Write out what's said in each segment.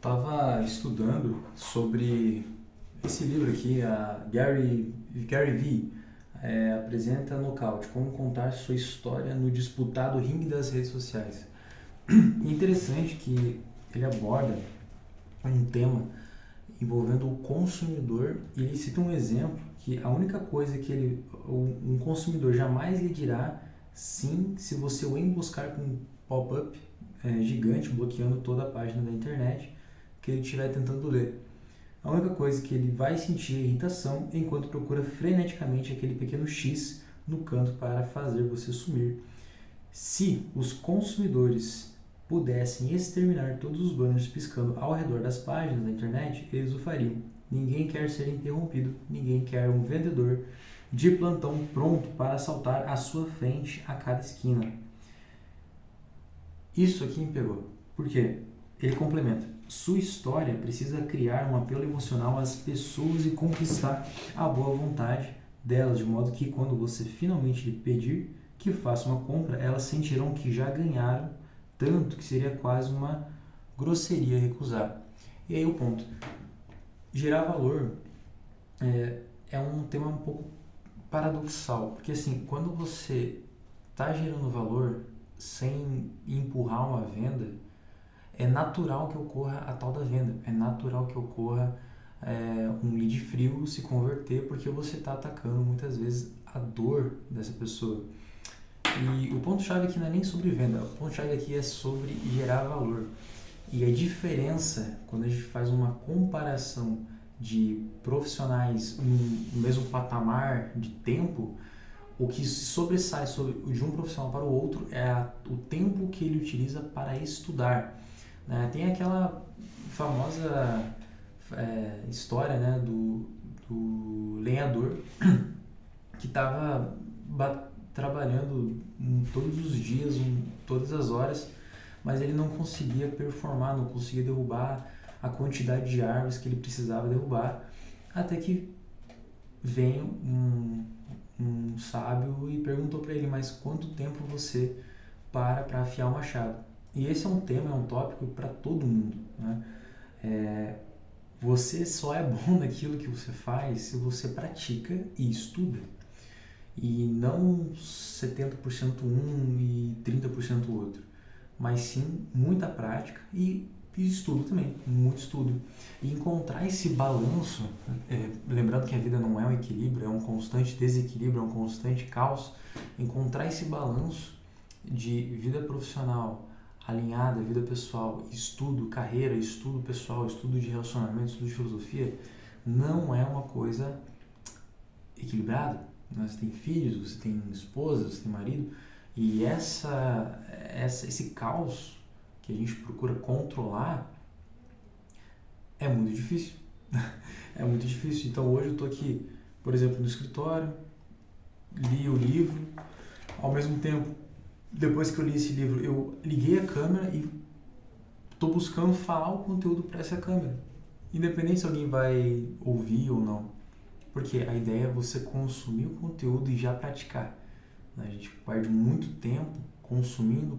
Estava estudando sobre esse livro aqui, a Gary Vee, apresenta Nocaute, como contar sua história no disputado ringue das redes sociais. E é interessante que ele aborda um tema envolvendo o consumidor e ele cita um exemplo que a única coisa que um consumidor jamais lhe dirá sim se você o emboscar com um pop-up gigante bloqueando toda a página da internet que ele estiver tentando ler. A única coisa que ele vai sentir é irritação enquanto procura freneticamente aquele pequeno X no canto para fazer você sumir. Se os consumidores pudessem exterminar todos os banners piscando ao redor das páginas da internet, eles o fariam. Ninguém quer ser interrompido, ninguém quer um vendedor de plantão pronto para assaltar à sua frente a cada esquina. Isso aqui me pegou. Por quê? Ele complementa. Sua história precisa criar um apelo emocional às pessoas e conquistar a boa vontade delas, de modo que quando você finalmente lhe pedir que faça uma compra, elas sentirão que já ganharam tanto que seria quase uma grosseria recusar. E aí o ponto. Gerar valor é um tema um pouco paradoxal, porque assim, quando você está gerando valor sem empurrar uma venda, é natural que ocorra a tal da venda, é natural que ocorra um lead frio se converter, porque você está atacando muitas vezes a dor dessa pessoa. E o ponto-chave aqui não é nem sobre venda, o ponto-chave aqui é sobre gerar valor. E a diferença, quando a gente faz uma comparação de profissionais no mesmo patamar de tempo, o que se sobressai de um profissional para o outro é o tempo que ele utiliza para estudar. Tem aquela famosa história, né, do lenhador que estava trabalhando todos os dias, todas as horas, mas ele não conseguia performar, não conseguia derrubar a quantidade de árvores que ele precisava derrubar, até que veio um sábio e perguntou para ele, mas quanto tempo você para afiar o machado? E esse é um tema, é um tópico para todo mundo, né? Você só é bom naquilo que você faz se você pratica e estuda. E não 70% um e 30% o outro, mas sim muita prática e estudo também, muito estudo. E encontrar esse balanço, lembrando que a vida não é um equilíbrio, é um constante desequilíbrio, é um constante caos, encontrar esse balanço de vida profissional alinhada, vida pessoal, estudo, carreira, estudo pessoal, estudo de relacionamento, estudo de filosofia, não é uma coisa equilibrada. Você tem filhos, você tem esposa, você tem marido, e esse caos que a gente procura controlar é muito difícil. É muito difícil. Então hoje eu estou aqui, por exemplo, no escritório, li o livro, ao mesmo tempo, depois que eu li esse livro, eu liguei a câmera e estou buscando falar o conteúdo para essa câmera, independente se alguém vai ouvir ou não. Porque a ideia é você consumir o conteúdo e já praticar. A gente perde muito tempo consumindo,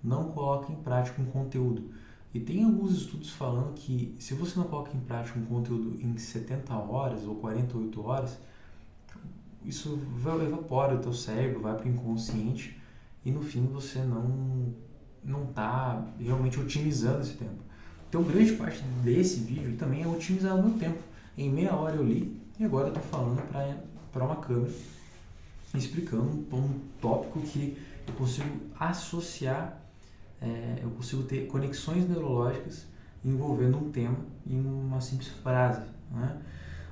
não coloca em prática um conteúdo. E tem alguns estudos falando que se você não coloca em prática um conteúdo em 70 horas ou 48 horas, isso evapora o teu cérebro, vai para o inconsciente e no fim você não está realmente otimizando esse tempo. Então grande parte desse vídeo também é otimizar o meu tempo. Em meia hora eu li e agora eu estou falando para uma câmera, explicando um tópico que eu consigo associar, eu consigo ter conexões neurológicas envolvendo um tema em uma simples frase, né?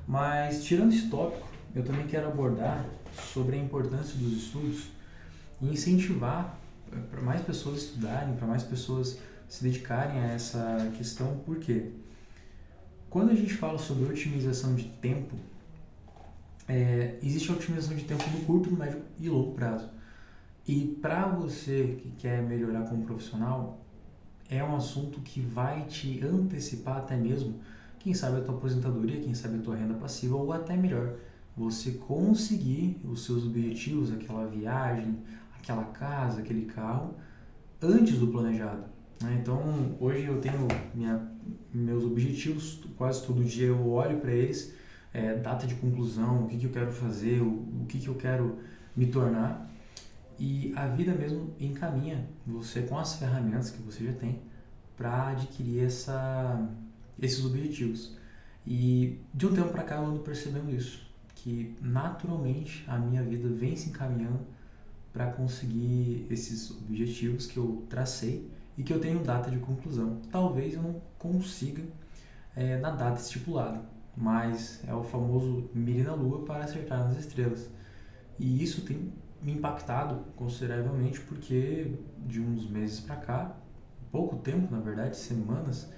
Mas tirando esse tópico, eu também quero abordar sobre a importância dos estudos e incentivar para mais pessoas estudarem, para mais pessoas se dedicarem a essa questão, por quê? Quando a gente fala sobre otimização de tempo, existe a otimização de tempo no curto, no médio e longo prazo. E para você que quer melhorar como profissional, é um assunto que vai te antecipar até mesmo, quem sabe a tua aposentadoria, quem sabe a tua renda passiva, ou até melhor, você conseguir os seus objetivos, aquela viagem, aquela casa, aquele carro, antes do planejado. né? Então, hoje eu tenho meus objetivos, quase todo dia eu olho para eles, data de conclusão, o que eu quero fazer, o que eu quero me tornar, e a vida mesmo encaminha você com as ferramentas que você já tem para adquirir esses objetivos. E de um tempo para cá eu ando percebendo isso, que naturalmente a minha vida vem se encaminhando para conseguir esses objetivos que eu tracei e que eu tenho data de conclusão. Talvez eu não consiga na data estipulada, mas é o famoso mire na lua para acertar nas estrelas. E isso tem me impactado consideravelmente porque de uns meses para cá, pouco tempo na verdade, semanas,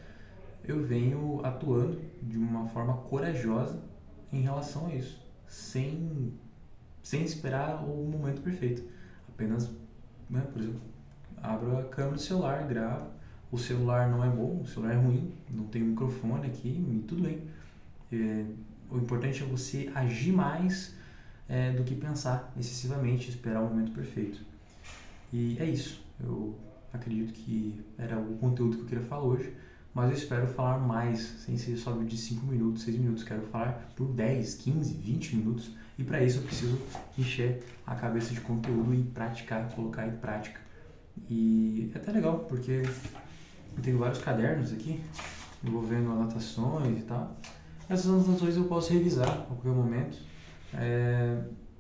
eu venho atuando de uma forma corajosa em relação a isso, sem esperar o momento perfeito. Apenas, né, por exemplo, abro a câmera do celular, gravo. O celular não é bom, o celular é ruim, não tem microfone aqui, e tudo bem. O importante é você agir mais do que pensar excessivamente, esperar o momento perfeito. E é isso. Eu acredito que era o conteúdo que eu queria falar hoje, mas eu espero falar mais, sem ser só de 5 minutos, 6 minutos. Quero falar por 10, 15, 20 minutos. E para isso eu preciso encher a cabeça de conteúdo e praticar, colocar em prática. E é até legal, porque eu tenho vários cadernos aqui, envolvendo anotações e tal. Essas anotações eu posso revisar a qualquer momento.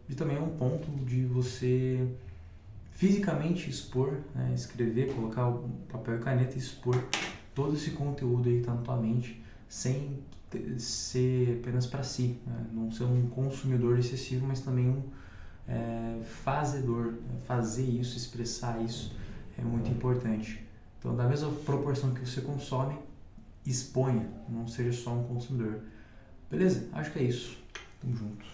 E também é um ponto de você fisicamente expor, né, escrever, colocar o papel e caneta e expor todo esse conteúdo aí que está na tua mente, sem ser apenas para si, né? Não ser um consumidor excessivo, mas também um fazedor. Fazer isso, expressar isso é muito importante. Então, da mesma proporção que você consome, exponha, não seja só um consumidor. Beleza? Acho que é isso. Tamo junto.